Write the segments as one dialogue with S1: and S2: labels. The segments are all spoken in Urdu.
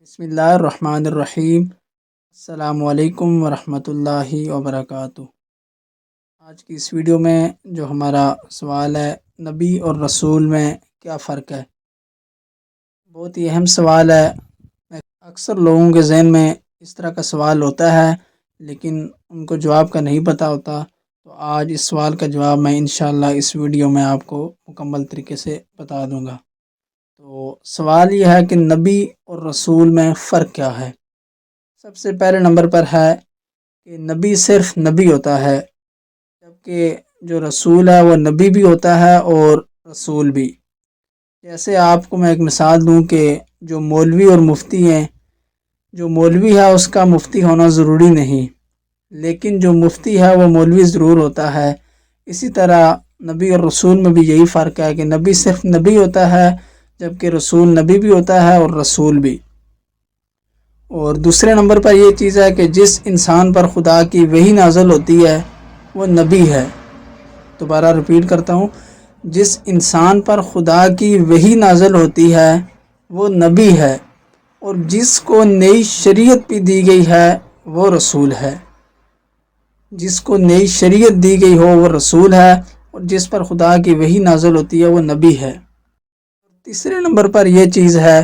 S1: بسم اللہ الرحمن الرحیم۔ السلام علیکم ورحمۃ اللہ وبرکاتہ۔ آج کی اس ویڈیو میں جو ہمارا سوال ہے، نبی اور رسول میں کیا فرق ہے، بہت ہی اہم سوال ہے۔ اکثر لوگوں کے ذہن میں اس طرح کا سوال ہوتا ہے لیکن ان کو جواب کا نہیں پتہ ہوتا، تو آج اس سوال کا جواب میں انشاءاللہ اس ویڈیو میں آپ کو مکمل طریقے سے بتا دوں گا۔ تو سوال یہ ہے کہ نبی اور رسول میں فرق کیا ہے۔ سب سے پہلے نمبر پر ہے کہ نبی صرف نبی ہوتا ہے، جبکہ جو رسول ہے وہ نبی بھی ہوتا ہے اور رسول بھی۔ جیسے آپ کو میں ایک مثال دوں کہ جو مولوی اور مفتی ہیں، جو مولوی ہے اس کا مفتی ہونا ضروری نہیں، لیکن جو مفتی ہے وہ مولوی ضرور ہوتا ہے۔ اسی طرح نبی اور رسول میں بھی یہی فرق ہے کہ نبی صرف نبی ہوتا ہے، جبکہ رسول نبی بھی ہوتا ہے اور رسول بھی۔ اور دوسرے نمبر پر یہ چیز ہے کہ جس انسان پر خدا کی وحی نازل ہوتی ہے وہ نبی ہے۔ دوبارہ ریپیٹ کرتا ہوں، جس انسان پر خدا کی وحی نازل ہوتی ہے وہ نبی ہے، اور جس کو نئی شریعت بھی دی گئی ہے وہ رسول ہے۔ جس کو نئی شریعت دی گئی ہو وہ رسول ہے، اور جس پر خدا کی وحی نازل ہوتی ہے وہ نبی ہے۔ تیسرے نمبر پر یہ چیز ہے،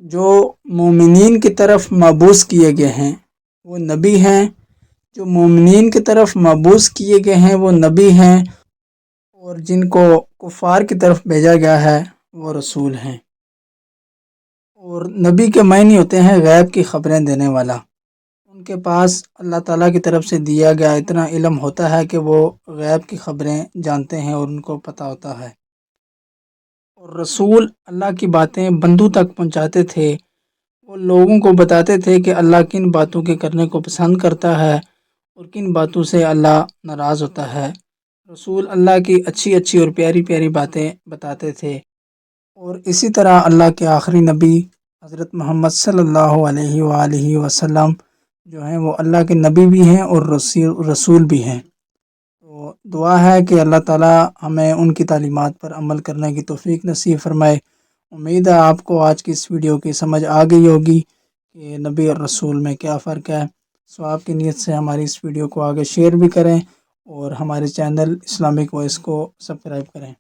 S1: جو مومنین کی طرف مبعوث کیے گئے ہیں وہ نبی ہیں، جو مومنین کی طرف مبعوث کیے گئے ہیں وہ نبی ہیں، اور جن کو کفار کی طرف بھیجا گیا ہے وہ رسول ہیں۔ اور نبی کے معنی ہوتے ہیں غیب کی خبریں دینے والا۔ ان کے پاس اللہ تعالیٰ کی طرف سے دیا گیا اتنا علم ہوتا ہے کہ وہ غیب کی خبریں جانتے ہیں اور ان کو پتہ ہوتا ہے۔ اور رسول اللہ کی باتیں بندوں تک پہنچاتے تھے، وہ لوگوں کو بتاتے تھے کہ اللہ کن باتوں کے کرنے کو پسند کرتا ہے اور کن باتوں سے اللہ ناراض ہوتا ہے۔ رسول اللہ کی اچھی اچھی اور پیاری پیاری باتیں بتاتے تھے۔ اور اسی طرح اللہ کے آخری نبی حضرت محمد صلی اللہ علیہ وآلہ وسلم جو ہیں وہ اللہ کے نبی بھی ہیں اور رسول بھی ہیں۔ تو دعا ہے کہ اللہ تعالیٰ ہمیں ان کی تعلیمات پر عمل کرنے کی توفیق نصیب فرمائے۔ امید ہے آپ کو آج کی اس ویڈیو کی سمجھ آ گئی ہوگی کہ نبی اور رسول میں کیا فرق ہے۔ ثواب کی نیت سے ہماری اس ویڈیو کو آگے شیئر بھی کریں اور ہمارے چینل اسلامک وائس کو سبسکرائب کریں۔